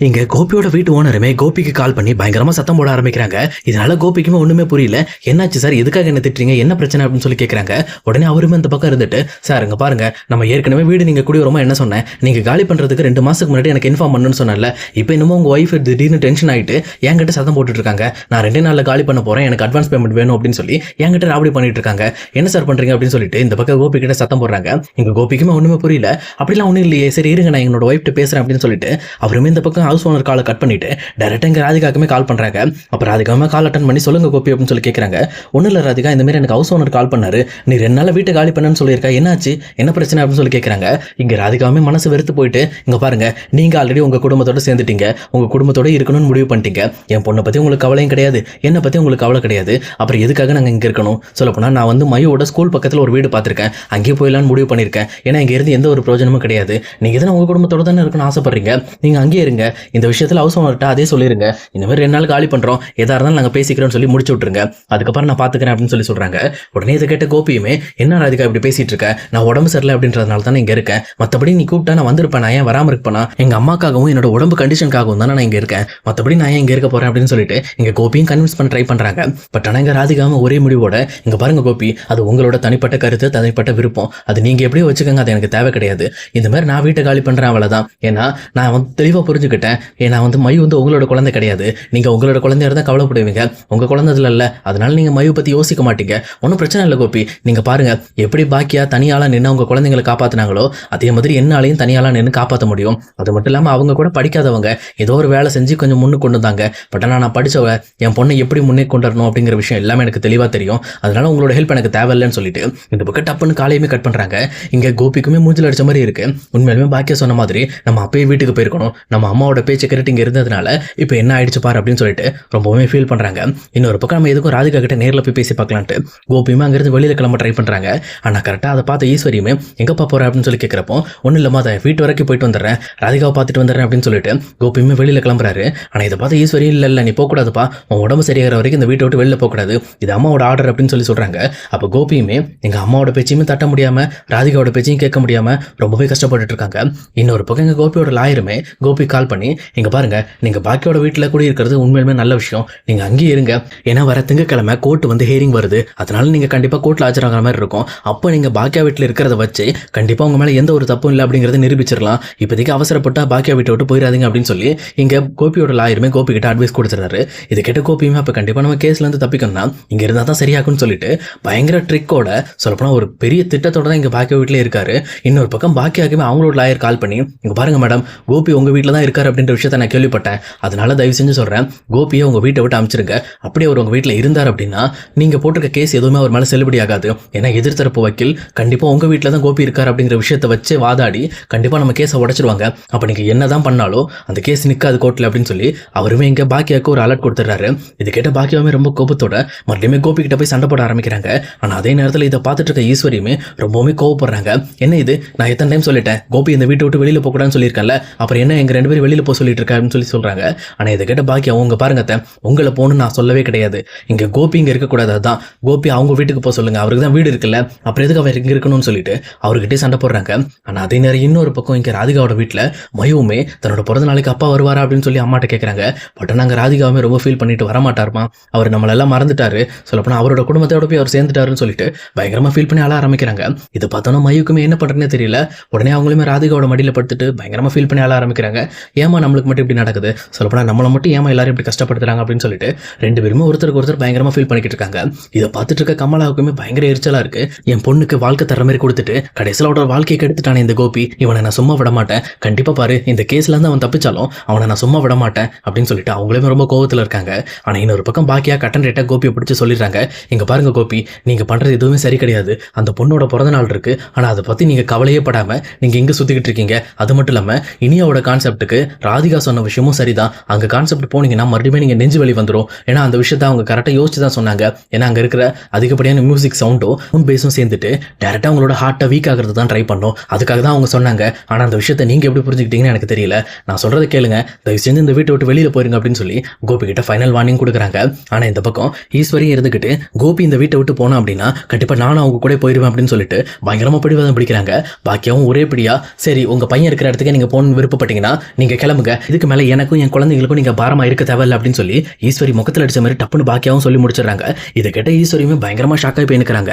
இங்க கோபியோட வீட்டு ஓனருமே கோபிக்கு கால் பண்ணி பயங்கரமா சத்தம் போட ஆரம்பிக்கிறாங்க. இதனால கோபிக்குமே ஒண்ணுமே புரியல. என்னாச்சு சார், எதுக்காக என்ன திட்டுறீங்க, என்ன பிரச்சனை அப்படின்னு சொல்லி கேட்கறாங்க. உடனே அவருமே அந்த பக்கம் இருந்துட்டு, சார் இங்க பாருங்க, நம்ம ஏற்கனவே வீடு நீங்க குடி வருமா என்ன சொன்னேன், நீங்க காலி பண்றதுக்கு 2 மாசத்துக்கு முன்னாடி எனக்கு இன்ஃபார்ம் பண்ணணும்னு சொன்னல. இப்போ இன்னமும் உங்க ஒய்ஃப் திடீர்னு டென்ஷன் ஆயிட்டு என்கிட்ட சத்தம் போட்டுட்டு இருக்காங்க. நான் 2 நாள்ல காலி பண்ண போறேன், எனக்கு அட்வான்ஸ் பேமெண்ட் வேணும் அப்படின்னு சொல்லி என்கிட்ட ராவடி பண்ணிட்டு இருக்காங்க. என்ன சார் பண்றீங்க அப்படின்னு சொல்லிட்டு இந்த பக்கம் கோபி கிட்ட சத்தம் போடுறாங்க. இங்க கோபிக்குமே ஒண்ணுமே புரியல. அப்படிலாம் ஒண்ணும் இல்லையே, சரி இருங்க நான் என்னோட ஒய்ஃப்ட்ட பேசுறேன் அப்படின்னு சொல்லிட்டு அவருமே இந்த பக்கம் ஹவுஸ் ஓனர் காலை கட் பண்ணிட்டு டைரக்டா இங்க ராதிகாக்குமே கால் பண்றாங்க. அப்ப ராதிகாவுமே கால் அட்டன் பண்ணி சொல்லுங்க கோபி அப்படின்னு சொல்லி கேட்கறாங்க. ஒன்னும் இல்ல ராதிகா, இந்த மாதிரி எனக்கு ஹவுஸ் ஓனர் கால் பண்ணாரு, நீ 2 நாள் வீட்டை காலி பண்ணன்னு சொல்லியிருக்கா, என்னாச்சு என்ன பிரச்சனை அப்படின்னு சொல்லி கேட்கறாங்க. இங்க ராதிகாவுமே மனசு வெறுத்து போயிட்டு, இங்க பாருங்க நீங்க ஆல்ரெடி உங்க குடும்பத்தோட சேர்ந்துட்டீங்க, உங்க குடும்பத்தோட இருக்கணும்னு முடிவு பண்ணிட்டீங்க. என் பொண்ணை பத்தி உங்களுக்கு கவலையும் கிடையாது, என்னை பத்தி உங்களுக்கு கவலை கிடையாது. அப்புறம் எதுக்காக நாங்க இங்க இருக்கணும் சொல்லப்போனா, நான் வந்து மயோட ஸ்கூல் பக்கத்துல ஒரு வீடு பார்த்திருக்கேன், அங்கேயே போயிடலான்னு முடிவு பண்ணிருக்கேன். ஏன்னா இங்க இருந்து எந்த ஒரு பிரயோஜனமும் கிடையாது. நீங்க எதனா உங்க குடும்பத்தோட தானே இருக்கணும்னு ஆசைப்படுறீங்க, நீங்க அங்கேயே இருங்க. இந்த விஷயத்துல ஹவுஸ் ஓனர்கிட்ட அதே சொல்லிருங்க, இந்த மாதிரி 2 நாள் காலி பண்றோம், எதா இருந்தாலும் நாங்க பேசிக்கிறோம்னு சொல்லி முடிச்சு விட்டுருங்க, அதுக்கப்புறம் நான் பாத்துக்கிறேன் அப்படின்னு சொல்லி சொல்றாங்க. உடனே இதை கேட்ட கோபியுமே, என்ன ராதிகா இப்படி பேசிட்டு இருக்க, நான் உடம்பு சரியில்லை அப்படின்றதுனால தானே இங்க இருக்கேன், மத்தபடி நீ கூப்பிட்டா நான் வந்திருப்பேன், நான் ஏன் வராம இருப்பேனா, எங்க அம்மாக்காகவும் என்னோட உடம்பு கண்டிஷனுக்காகவும் தானே நான் இங்க இருக்கேன், மத்தபடி நான் ஏன் இங்க இருக்க போறேன் அப்படின்னு சொல்லிட்டு இங்க கோபியும் கன்வின்ஸ் பண்ண ட்ரை பண்றாங்க. பட் ஆனா இங்க ராதிகாவும் ஒரே முடிவோட, இங்க பாருங்க கோபி, அது உங்களோட தனிப்பட்ட கருத்து, தனிப்பட்ட விருப்பம், அது நீங்க எப்படியோ வச்சுக்கோங்க, அது எனக்கு தேவை கிடையாது. இந்த மாதிரி நான் வீட்டை காலி பண்றேன் அவ்வளவுதான். ஏன்னா நான் வந்து தெளிவா புரிஞ்சுக்கிட்டேன், ஏன்னா வந்து மயு வந்து உங்களோட குழந்தை கிடையாது, நீங்க உங்களோட குழந்தையா இருந்தா கவலைப்படுவீங்க, உங்க குழந்தைல இல்ல, அதனால நீங்க மயு பத்தி யோசிக்க மாட்டீங்க. ஒன்றும் பிரச்சனை இல்லை கோபி, நீங்க பாருங்க எப்படி பாக்கியா தனியாளா நின்று உங்க குழந்தைங்களை காப்பாத்தினாங்களோ அதே மாதிரி என்னாலையும் தனியாளா நின்று காப்பாற்ற முடியும். அது மட்டும் இல்லாம அவங்க கூட படிக்காதவங்க, ஏதோ ஒரு வேலை செஞ்சு கொஞ்சம் முன்னு கொண்டு வந்தாங்க. பட் ஆனால் நான் படிச்சவ, என் பொண்ணை எப்படி முன்னே கொண்டு வரணும் அப்படிங்கிற விஷயம் எல்லாமே எனக்கு தெளிவா தெரியும், அதனால உங்களோட ஹெல்ப் எனக்கு தேவையில்லைன்னு சொல்லிட்டு இந்த பக்கம் டப்புன்னு காலையுமே கட் பண்றாங்க. இங்க கோபிக்குமே மூஞ்சில் அடிச்ச மாதிரி இருக்கு. உண்மையிலுமே பாக்கியா சொன்ன மாதிரி நம்ம அப்பயே வீட்டுக்கு போயிருக்கணும், நம்ம அம்மாவோட பேச்சு கேட்டு இங்க இருந்ததுனால இப்போ என்ன ஆயிடுச்சு பாரு அப்படின்னு சொல்லிட்டு ரொம்பவுமே ஃபீல் பண்றாங்க. இன்னொரு பக்கம் நம்ம எதுக்கும் ராதிகா கிட்ட நேரில் போய் பேசி பார்க்கலான்ட்டு கோபியுமே அங்கிருந்து வெளியில கிளம்ப ட்ரை பண்றாங்க. ஆனா கரெக்டா அதை பார்த்த ஈஸ்வரியுமே, எங்கப்பா போற அப்படின்னு சொல்லி கேட்கிறப்போ, ஒன்னும் இல்லம்மா அதை வீட்டு வரைக்கும் போயிட்டு வந்துடுறேன், ராதிகாவை பார்த்துட்டு வந்துடுறேன் அப்படின்னு சொல்லிட்டு கோபியுமே வெளியில கிளம்புறாரு. ஆனா இதை பார்த்து ஈஸ்வரி இல்ல நீ போக கூடாதுப்பா, உன் உடம்பு சரியாகிற வரைக்கும் இந்த வீட்டை விட்டு வெளில போக கூடாது, இது அம்மாவோட ஆர்டர் அப்படின்னு சொல்லி சொல்றாங்க. அப்போ கோபியுமே எங்க அம்மாவோட பேச்சையுமே தட்ட முடியாம ராதிகாவோட பேச்சையும் கேட்க முடியாம ரொம்பவே கஷ்டப்பட்டு இருக்காங்க. இன்னொரு பக்கம் எங்க கோபியோட லாயருமே கோபி கால் பண்ணி, இங்க பாருங்க நீங்க பாக்கியோட வீட்டுல கூட இருக்கிறது உண்மையிலுமே நல்ல விஷயம், நீங்க அங்கேயே இருங்க, ஏன்னா வர திங்கக்கிழமை கோர்ட் வந்து ஹியரிங் வருது, அதனால நீங்க கண்டிப்பா கோர்ட்ல ஆஜராகிற மாதிரி இருக்கும். அப்போ நீங்க பாக்கியா வீட்டுல இருக்கிறத வச்சு கண்டிப்பா உங்க மேல எந்த ஒரு தப்பும் இல்லை அப்படிங்கறத நிரூபிச்சிடலாம். இப்போதைக்கு அவசரப்பட்டா பாக்கியா வீட்டை விட்டு போயிடாதீங்க அப்படின்னு சொல்லி இங்க கோபியோட லாயருமே கோபி கிட்ட அட்வைஸ் கொடுத்துறாரு. இதை கேட்ட கோபியுமே அப்ப கண்டிப்பா நம்ம கேஸ்ல இருந்து தப்பிக்கணும்னா இங்க இருந்தா தான் சரியாக்கும்னு சொல்லிட்டு பயங்கர ட்ரிக்கோட சொல்லப்போனா ஒரு பெரிய திட்டத்தோட தான் இங்க பாக்கியா வீட்டுல இருக்காரு. இன்னொரு பக்கம் பாக்கியாக்குமே அவங்களோட லாயர் கால் பண்ணி, இங்க பாருங்க மேடம், கோபி உங்க வீட்டுல தான் இருக்காரு அப்படின்ற விஷயத்த நான் கேள்விப்பட்டேன், அதனால தயவு செஞ்சு சொல்றேன் கோபியை உங்க வீட்டை விட்டு அமைச்சிருங்க. அப்படியே அவர் உங்க வீட்டுல இருந்தார் அப்படின்னா நீங்க போட்டிருக்க கேஸ் எதுவுமே அவர் மேல செல்லுபடி ஆகாது. ஏன்னா எதிர்த்தரப்பு வக்கீல் கண்டிப்பா உங்க வீட்டுல தான் கோபி இருக்காரு அப்படிங்கிற விஷயத்தை வச்சு வாதாடி கண்டிப்பா நம்ம கேஸை உடைச்சிருவாங்க. அப்ப நீங்க என்னதான் பண்ணாலும் அந்த கேஸ் நிக்காது கோர்ட்ல அப்படின்னு சொல்லி அவருமே இங்க பாக்கியாக்கு ஒரு அலர்ட் கொடுத்துறாரு. இது கேட்ட பாக்கியாவுமே ரொம்ப கோபத்தோட மறுபடியுமே கோபி கிட்ட போய் சண்டை போட ஆரம்பிக்கிறாங்க. ஆனா அதே நேரத்தில் இதை பார்த்துட்டு இருக்க ஈஸ்வரியுமே ரொம்பவுமே கோவப்படுறாங்க. என்ன இது, நான் எத்தனை டைம் சொல்லிட்டேன் கோபி இந்த வீட்டை விட்டு வெளியில போகக்கூடாதுன்னு சொல்லியிருக்கேன்ல, அப்புறம் என்ன எங்க 2 பேரும் வெளியில போக சொல்லிட்டு இருக்காருன்னு சொல்லி சொல்றாங்க. ஆனா இதை கேட்ட பாக்கியா, அவங்க பாருங்க உங்களை போகணும்னு நான் சொல்லவே கிடையாது, இங்க கோபி இங்க இருக்கக்கூடாது, அதான் கோபி அவங்க வீட்டுக்கு போக சொல்லுங்க, அவருக்கு தான் வீடு இருக்குல்ல, அப்புறம் எதுக்கு அவர் இங்க இருக்கணும்னு சொல்லிட்டு அவர்கிட்டே சண்டை போடுறாங்க. ஆனா அதே நேரம் இன்னொரு பக்கம் இங்க ராதிகாவோட வீட்டுல மயுவுமே தன்னோட பிறந்த நாளைக்கு அப்பா வருவாரா அப்படின்னு சொல்லி அம்மாட்ட கேட்கறாங்க. பட் நாங்க ராதிகாவுமே ரொம்ப ஃபீல் பண்ணிட்டு வரமாட்டாருமா, அவர் நம்மளெல்லாம் மறந்துட்டாரு, சொல்லப்போனா அவரோட குடும்பத்தோட போய் அவர் சேர்ந்துட்டாருன்னு சொல்லிட்டு பயங்கரமா ஃபீல் பண்ணி அழ ஆரம்பிக்கிறாங்க. இதை பார்த்தோன்னா மயுக்குமே என்ன பண்றதுன்னு தெரியல. உடனே அவங்களுமே ராதிகாவோட மடியில படுத்துட்டு பயங்கரமா ஃபீல் பண்ணி அழ ஆரம்பிக்கிறாங்க. ஏமா நம்மளுக்கு மட்டும் இப்படி நடக்குது, சொல்லப்போனா நம்மளை மட்டும் ஏமா எல்லாரும் இப்படி கஷ்டப்படுத்துறாங்க அப்படின்னு சொல்லிட்டு 2 பேருமே ஒருத்தருக்கு ஒருத்தர் பயங்கரமா ஃபீல் பண்ணிக்கிட்டு இருக்காங்க. இதை பார்த்துட்டு இருக்க கமலாவுக்குமே பயங்கர எரிச்சலா இருக்கு. என் பொண்ணுக்கு வாழ்க்கை தர மாதிரி கொடுத்துட்டு கடைசியில் அவரோட வாழ்க்கையை கெடுத்துட்டானே இந்த கோபி, இவனை நான் சும்மா விட மாட்டேன், கண்டிப்பா பாரு இந்த கேஸ்ல இருந்து அவன் தப்பிச்சாலும் அவனை நான் சும்மா விட மாட்டேன் அப்படின்னு சொல்லிட்டு அவங்களுமே ரொம்ப கோவத்துல இருக்காங்க. ஆனா இன்னொரு பக்கம் பாக்கியா கட்டன் ரேட்டா கோபியை பிடிச்சி சொல்லிடுறாங்க, இங்க பாருங்க கோபி, நீங்க பண்றது எதுவுமே சரி கிடையாது, அந்த பொண்ணோட பிறந்த நாள் இருக்கு, ஆனா அதை பத்தி நீங்க கவலையே படாம நீங்க இங்க சுத்திக்கிட்டு இருக்கீங்க. அது மட்டும் இல்லாம இனியாவோட கான்செப்டுக்கு ராதிகா சொன்ன விஷயமும் சரிதான், அங்க கான்செப்ட் போனீங்கன்னா மறுபடியும் நீங்க நெஞ்சு வலி வந்துடும். ஏன்னா அந்த விஷயத்த அவங்க கரெக்டா யோசிச்சு தான் சொன்னாங்க. ஏன்னா அங்க இருக்கிற அதிகப்படியான மியூசிக் சவுண்டும் பேஸும் சேர்ந்துட்டு டேரக்டா உங்களோட ஹார்ட்டை வீக் ஆகிறது தான் ட்ரை பண்ணோம், அதுக்காக தான் அவங்க சொன்னாங்க. ஆனா அந்த விஷயத்தை நீங்க எப்படி புரிஞ்சுக்கிட்டீங்கன்னு எனக்கு தெரியல, நான் சொல்றதை கேளுங்க, தயவு செஞ்சு இந்த வீட்டை விட்டு வெளியில போயிருங்க அப்படின்னு சொல்லி கோபி கிட்ட ஃபைனல் வார்னிங் கொடுக்குறாங்க. ஆனா இந்த பக்கம் ஈஸ்வரியும் இருந்துகிட்டு கோபி இந்த வீட்டை விட்டு போனா அப்படின்னா கண்டிப்பா நானும் அவங்க கூட போயிருவேன் அப்படின்னு சொல்லிட்டு பயங்கரமா பிடிவாதம் பிடிக்கிறாங்க. பாக்கியாவும் ஒரே பிடியா, சரி உங்க பையன் இருக்கிற இடத்துக்கு நீங்க போகணும்னு விருப்பப்பட்டீங்கன்னா நீங்க கிளம்புங்க, இதுக்கு மேல எனக்கும் என் குழந்தைங்களுக்கும் நீங்க பாரமா இருக்க தேவையில்ல அப்படின்னு சொல்லி ஈஸ்வரி முகத்துல அடிச்ச மாதிரி டப்புன்னு பாக்கியாவும் சொல்லி முடிச்சிடுறாங்க. இதை கேட்ட ஈஸ்வரியுமே பயங்கரமா ஷாக் ஆகி போய் நிற்கிறாங்க.